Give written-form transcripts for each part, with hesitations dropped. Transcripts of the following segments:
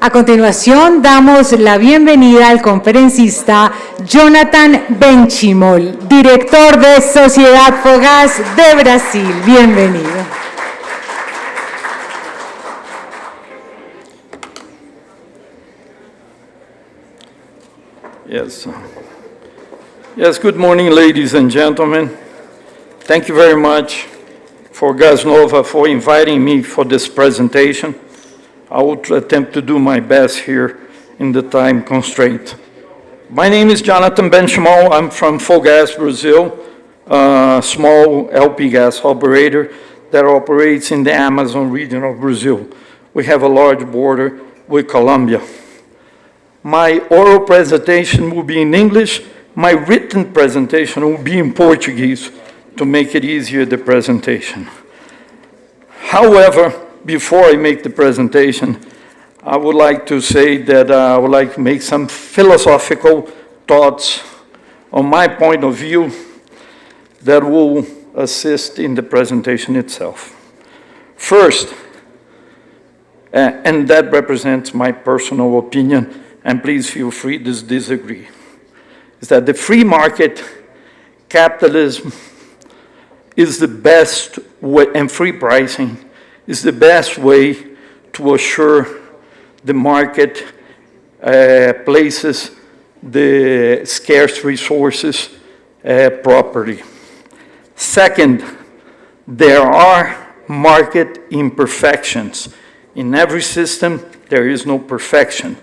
A continuación, damos la bienvenida al conferencista Jonathan Benchimol, director de Sociedade Fogás de Brasil. Bienvenido. Yes, good morning, ladies and gentlemen. Thank you very much for GASNOVA for inviting me for this presentation. I will attempt to do my best here in the time constraint. My name is Jonathan Benchimol. I'm from Fogás, Brazil, a small LP gas operator that operates in the Amazon region of Brazil. We have a large border with Colombia. My oral presentation will be in English. My written presentation will be in Portuguese to make it easier, the presentation. However, before I make the presentation, I would like to say that I would like to make some philosophical thoughts on my point of view that will assist in the presentation itself. First, and that represents my personal opinion, and please feel free to disagree, is that the free market capitalism is the best way, and free pricing is the best way to assure the market places the scarce resources properly. Second, there are market imperfections. In every system, there is no perfection.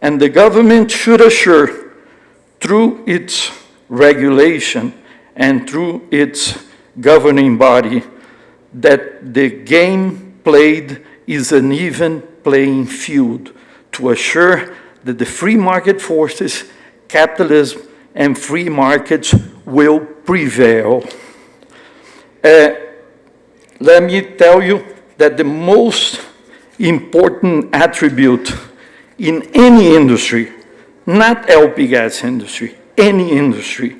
And the government should assure, through its regulation and through its governing body, that the game played is an even playing field to assure that the free market forces, capitalism, and free markets will prevail. Let me tell you that the most important attribute in any industry, not LP gas industry, any industry,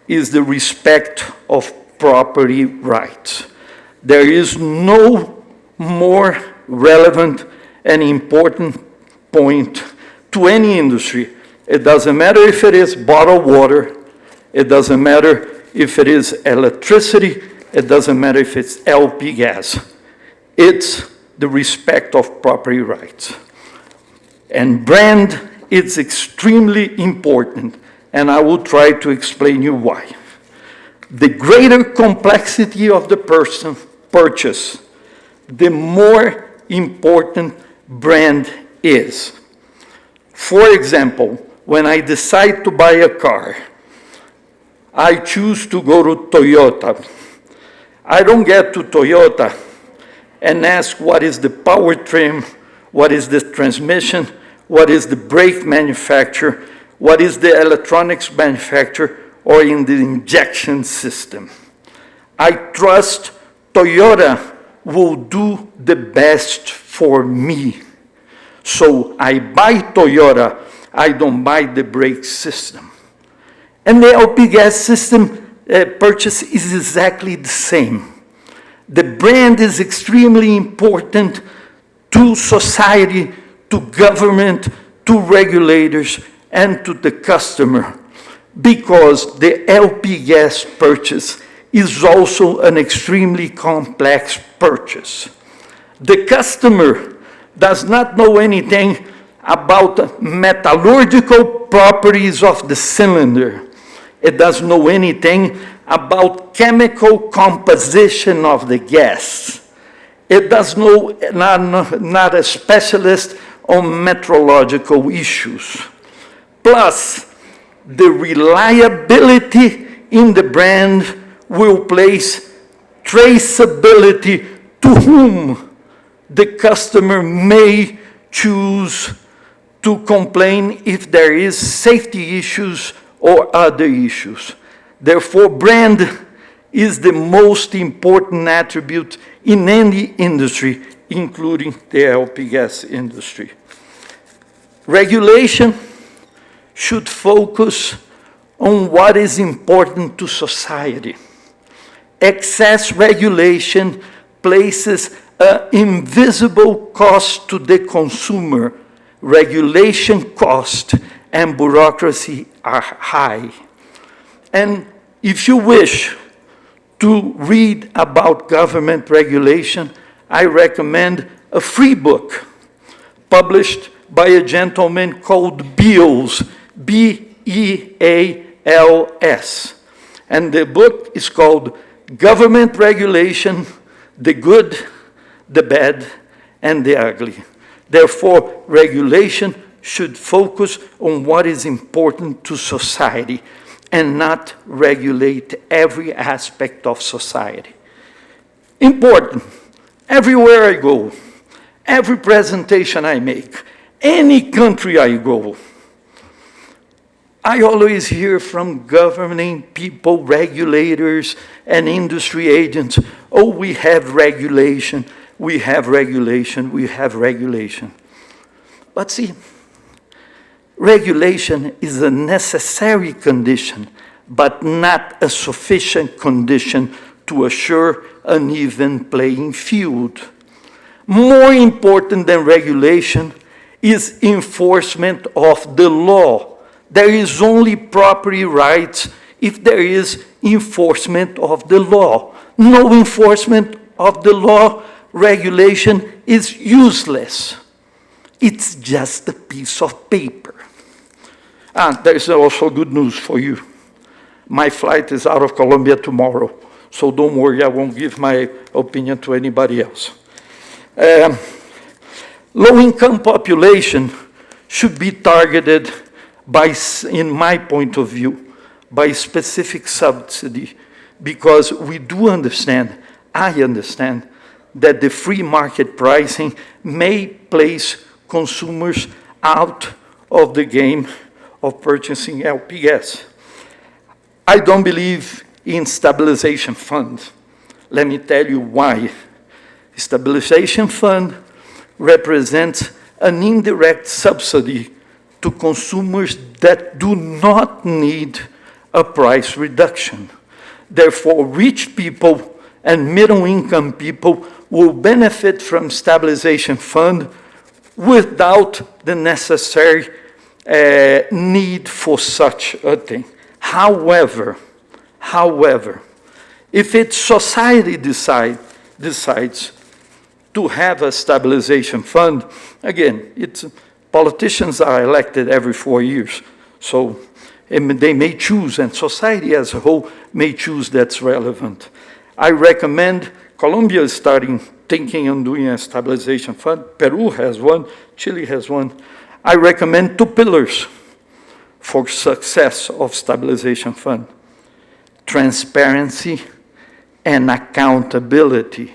is the respect of property rights. There is no more relevant and important point to any industry. It doesn't matter if it is bottled water, it doesn't matter if it is electricity, it doesn't matter if it's LP gas. It's the respect of property rights. And brand is extremely important, and I will try to explain you why. The greater complexity of the purchase, the more important brand is. For example, when I decide to buy a car, I choose to go to Toyota. I don't get to Toyota and ask what is the powertrain, what is the transmission, what is the brake manufacturer, what is the electronics manufacturer, or in the injection system. I trust Toyota will do the best for me. So I buy Toyota, I don't buy the brake system. And the LP gas system purchase is exactly the same. The brand is extremely important to society, to government, to regulators, and to the customer, because the LP gas purchase is also an extremely complex purchase. The customer does not know anything about metallurgical properties of the cylinder. It doesn't know anything about chemical composition of the gas. It does know, not a specialist on meteorological issues. Plus, the reliability in the brand will place traceability to whom the customer may choose to complain if there is safety issues or other issues. Therefore, brand is the most important attribute in any industry, including the LP gas industry. Regulation should focus on what is important to society. Excess regulation places an invisible cost to the consumer regulation cost and bureaucracy are high. And if you wish to read about government regulation, I recommend a free book published by a gentleman called Beals, B-E-A-L-S. And the book is called Government Regulation, the Good, the Bad, and the Ugly. Therefore, regulation should focus on what is important to society and not regulate every aspect of society. Important, everywhere I go, every presentation I make, any country I go, I always hear from governing people, regulators, and industry agents, oh, we have regulation, we have regulation, we have regulation. But see, regulation is a necessary condition, but not a sufficient condition to assure an even playing field. More important than regulation is enforcement of the law. There is only property rights if there is enforcement of the law. No enforcement of the law, regulation is useless. It's just a piece of paper. There's also good news for you. My flight is out of Colombia tomorrow, so don't worry, I won't give my opinion to anybody else. Low-income population should be targeted by, in my point of view, by specific subsidy, because we do understand, I understand, that the free market pricing may place consumers out of the game of purchasing LP gas. I don't believe in stabilization fund. Let me tell you why. Stabilization fund represents an indirect subsidy to consumers that do not need a price reduction. Therefore, rich people and middle-income people will benefit from stabilization fund without the necessary need for such a thing. However, if it's society decides to have a stabilization fund, again, politicians are elected every 4 years, so they may choose, and society as a whole may choose that's relevant. I recommend, Colombia is thinking on doing a stabilization fund, Peru has one, Chile has one. I recommend 2 pillars for success of stabilization fund: transparency and accountability.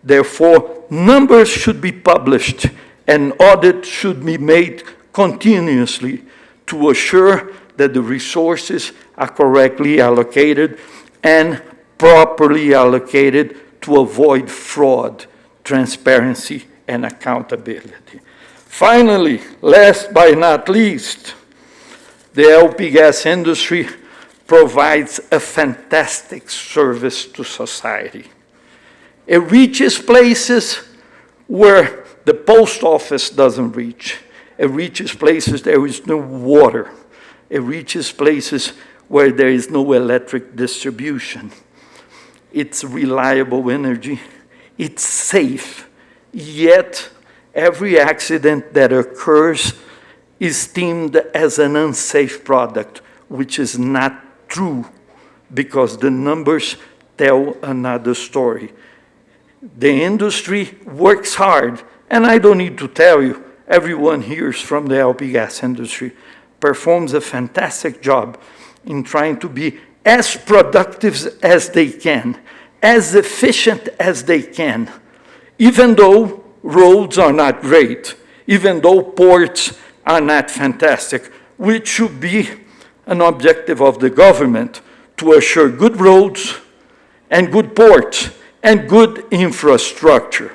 Therefore, numbers should be published and audit should be made continuously to assure that the resources are correctly allocated and properly allocated to avoid fraud, transparency, and accountability. Finally, last but not least, the LP gas industry provides a fantastic service to society. It reaches places where the post office doesn't reach. It reaches places there is no water. It reaches places where there is no electric distribution. It's reliable energy. It's safe. Yet, every accident that occurs is deemed as an unsafe product, which is not true because the numbers tell another story. The industry works hard, and I don't need to tell you, everyone here is from the LP gas industry, performs a fantastic job in trying to be as productive as they can, as efficient as they can, even though roads are not great, even though ports are not fantastic, which should be an objective of the government to assure good roads and good ports and good infrastructure.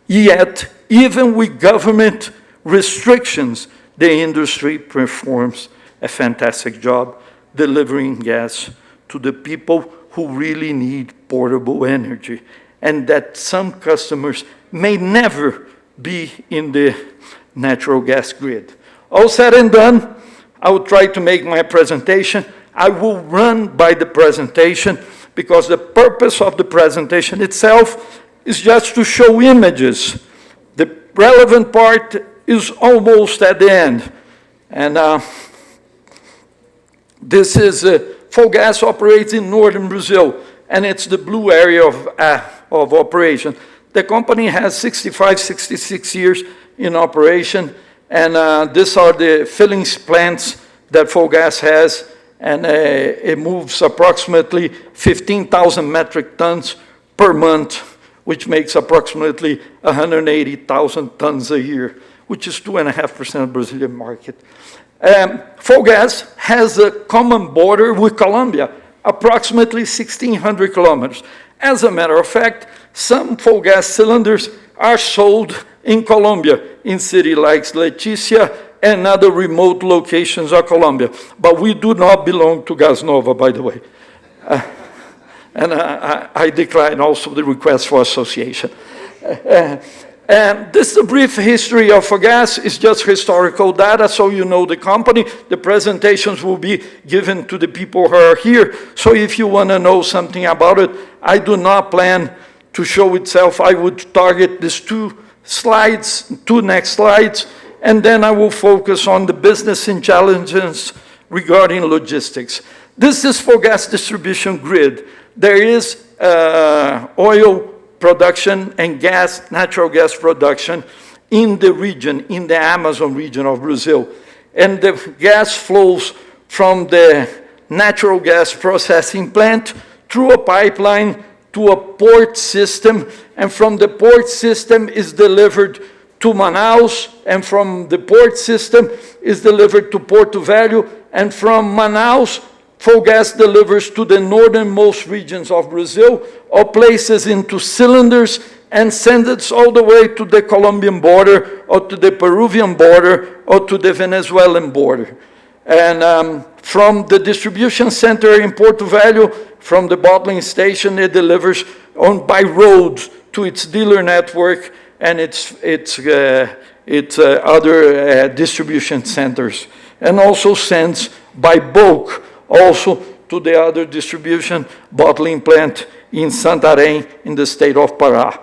Yet, even with government restrictions, the industry performs a fantastic job delivering gas to the people who really need portable energy, and that some customers may never be in the natural gas grid. All said and done, I will try to make my presentation. I will run by the presentation because the purpose of the presentation itself is just to show images. The relevant part is almost at the end. And this is, Fogás operates in northern Brazil, and it's the blue area of operation. The company has 65, 66 years in operation, and these are the filling plants that Fogás has, and it moves approximately 15,000 metric tons per month, which makes approximately 180,000 tons a year, which is 2.5% of the Brazilian market. Fogás has a common border with Colombia, approximately 1,600 kilometers. As a matter of fact, some Fogás cylinders are sold in Colombia, in cities like Leticia and other remote locations of Colombia. But we do not belong to GASNOVA, by the way. And I decline also the request for association. And this is a brief history of Fogás. It's just historical data, so you know the company. The presentations will be given to the people who are here. So if you want to know something about it, I do not plan to show itself. I would target these two next slides, and then I will focus on the business intelligence regarding logistics. This is Fogás distribution grid. There is oil production and natural gas production in the region, in the Amazon region of Brazil. And the gas flows from the natural gas processing plant through a pipeline to a port system, and from the port system is delivered to Manaus, and from the port system is delivered to Porto Velho, and from Manaus, Fogás delivers to the northernmost regions of Brazil, or places into cylinders and sends it all the way to the Colombian border, or to the Peruvian border, or to the Venezuelan border. And from the distribution center in Porto Velho, from the bottling station, it delivers by road to its dealer network and its other distribution centers, and also sends by bulk also to the other distribution bottling plant in Santarém in the state of Pará.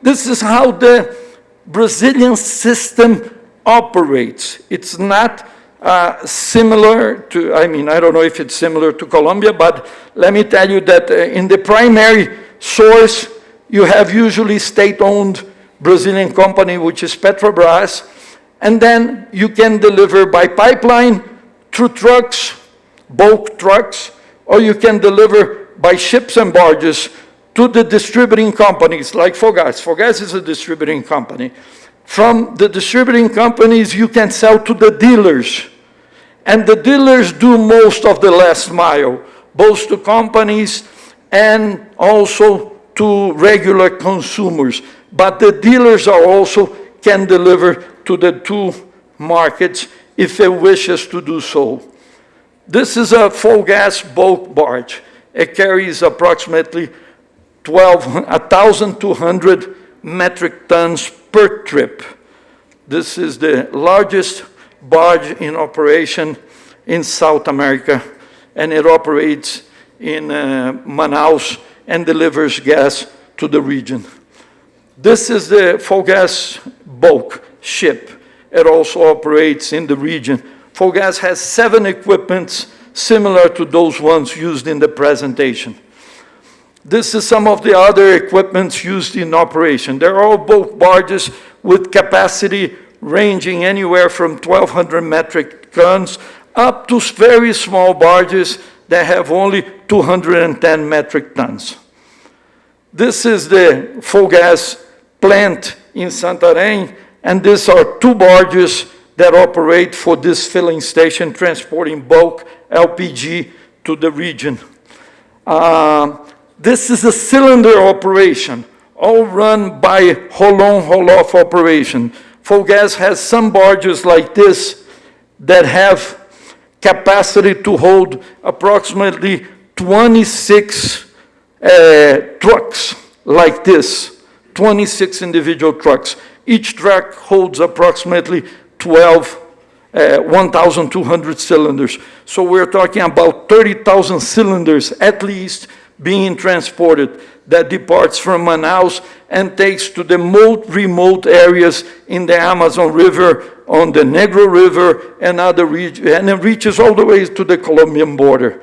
This is how the Brazilian system operates. It's not similar to, I don't know if it's similar to Colombia, but let me tell you that in the primary source, you have usually state-owned Brazilian company, which is Petrobras, and then you can deliver by pipeline, through trucks, bulk trucks, or you can deliver by ships and barges to the distributing companies like Fogás. Fogás is a distributing company. From the distributing companies, you can sell to the dealers. And the dealers do most of the last mile, both to companies and also to regular consumers. But the dealers are also can deliver to the two markets if it wishes to do so. This is a Fogás bulk barge. It carries approximately 1,200 metric tons per trip. This is the largest barge in operation in South America, and it operates in Manaus and delivers gas to the region. This is the Fogás bulk ship. It also operates in the region. Fogás has 7 equipments similar to those ones used in the presentation. This is some of the other equipments used in operation. They're all bulk barges with capacity ranging anywhere from 1,200 metric tons up to very small barges that have only 210 metric tons. This is the Fogás plant in Santarém, and these are 2 barges that operate for this filling station, transporting bulk LPG to the region. This is a cylinder operation, all run by hold-on, hold-off operation. Fogás has some barges like this that have capacity to hold approximately 26 trucks like this, 26 individual trucks Each truck holds approximately 1,200 cylinders. So we're talking about 30,000 cylinders at least being transported that departs from Manaus and takes to the most remote areas in the Amazon River, on the Negro River, and other regions, and it reaches all the way to the Colombian border.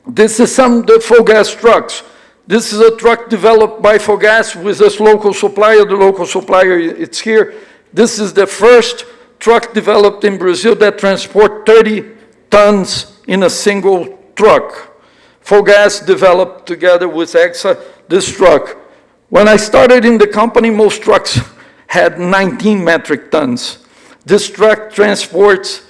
This is some of the Fogás trucks. This is a truck developed by Fogás with this local supplier. The local supplier, it's here. This is the first truck developed in Brazil that transport 30 tons in a single truck. Fogás developed together with EXA this truck. When I started in the company, most trucks had 19 metric tons. This truck transports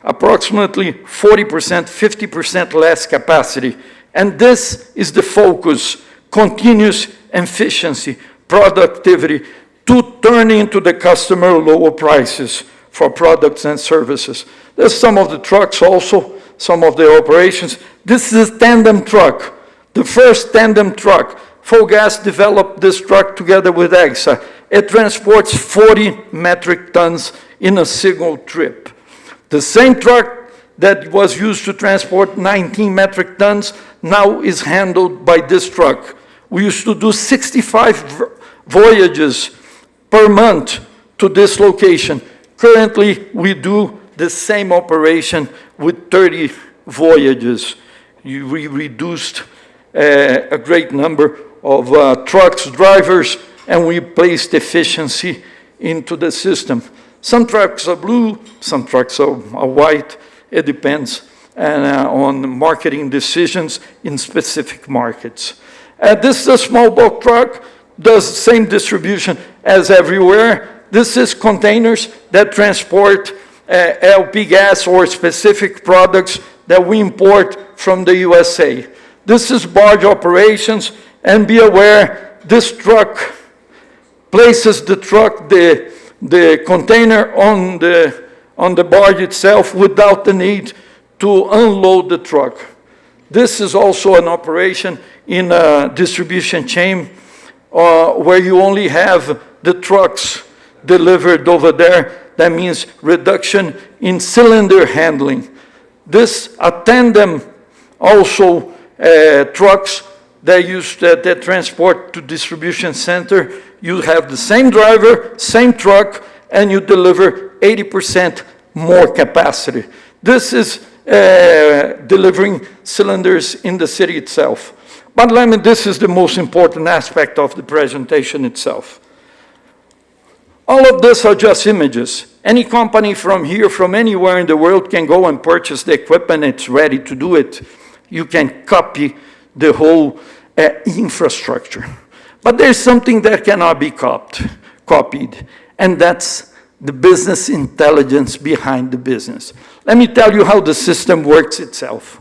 approximately 40%, 50% less capacity. And this is the focus, continuous efficiency, productivity, to turn into the customer lower prices for products and services. There's some of the trucks also, some of the operations. This is a tandem truck, the first tandem truck. Fogás developed this truck together with EXA. It transports 40 metric tons in a single trip. The same truck that was used to transport 19 metric tons now is handled by this truck. We used to do 65 voyages per month to this location. Currently, we do the same operation with 30 voyages. We reduced a great number of trucks, drivers, and we placed efficiency into the system. Some trucks are blue, some trucks are white. It depends on marketing decisions in specific markets. This is a small bulk truck, does the same distribution as everywhere. This is containers that transport LP gas or specific products that we import from the USA. This is barge operations, and be aware, this truck places the container on the barge itself without the need to unload the truck. This is also an operation in a distribution chain where you only have the trucks delivered over there. That means reduction in cylinder handling. This tandem also trucks that transport to distribution center. You have the same driver, same truck, and you deliver 80% more capacity. This is delivering cylinders in the city itself. But this is the most important aspect of the presentation itself. All of this are just images. Any company from here, from anywhere in the world, can go and purchase the equipment. It's ready to do it. You can copy the whole infrastructure. But there's something that cannot be copied, and that's the business intelligence behind the business. Let me tell you how the system works itself.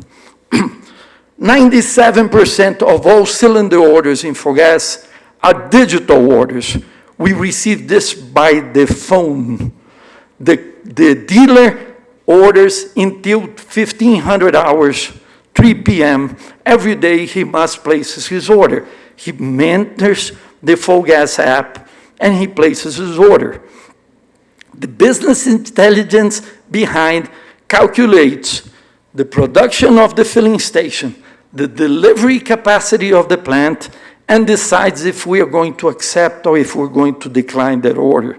97% of all cylinder orders in Fogás are digital orders. We receive this by the phone. The dealer orders until 1500 hours, 3 p.m. Every day he must place his order. He enters the Fogás app and he places his order. The business intelligence behind calculates the production of the filling station, the delivery capacity of the plant, and decides if we are going to accept or if we're going to decline that order.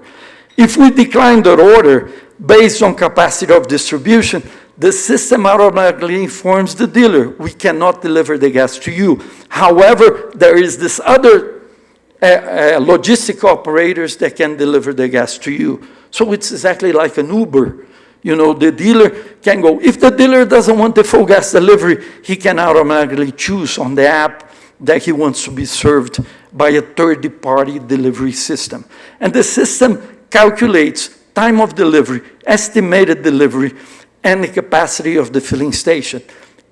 If we decline that order based on capacity of distribution, the system automatically informs the dealer, we cannot deliver the gas to you. However, there is this other logistic operators that can deliver the gas to you. So it's exactly like an Uber. You know, the dealer can go. If the dealer doesn't want the full gas delivery, he can automatically choose on the app that he wants to be served by a third-party delivery system. And the system calculates time of delivery, estimated delivery, and the capacity of the filling station.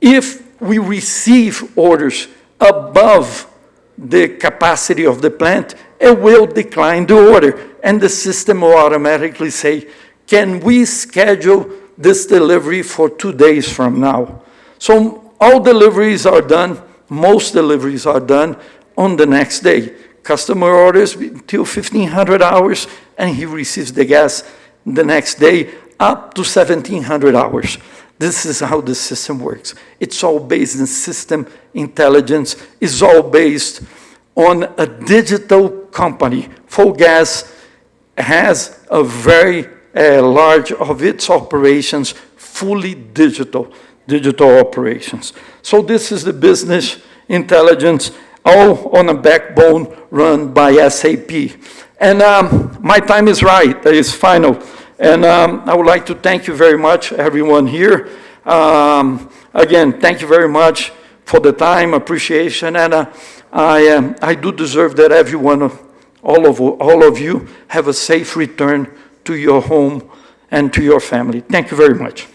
If we receive orders above the capacity of the plant, it will decline the order, and the system will automatically say, can we schedule this delivery for 2 days from now? So all deliveries are done, most deliveries are done on the next day. Customer orders till 1,500 hours, and he receives the gas the next day up to 1,700 hours. This is how the system works. It's all based in system intelligence. It's all based on a digital company. Fogás has a very large of its operations fully digital operations. So this is the business intelligence, all on a backbone run by SAP. And my time is right, it's final. And I would like to thank you very much, everyone here. Again, thank you very much for the time, appreciation, and I do deserve that everyone, all of you, have a safe return to your home and to your family. Thank you very much.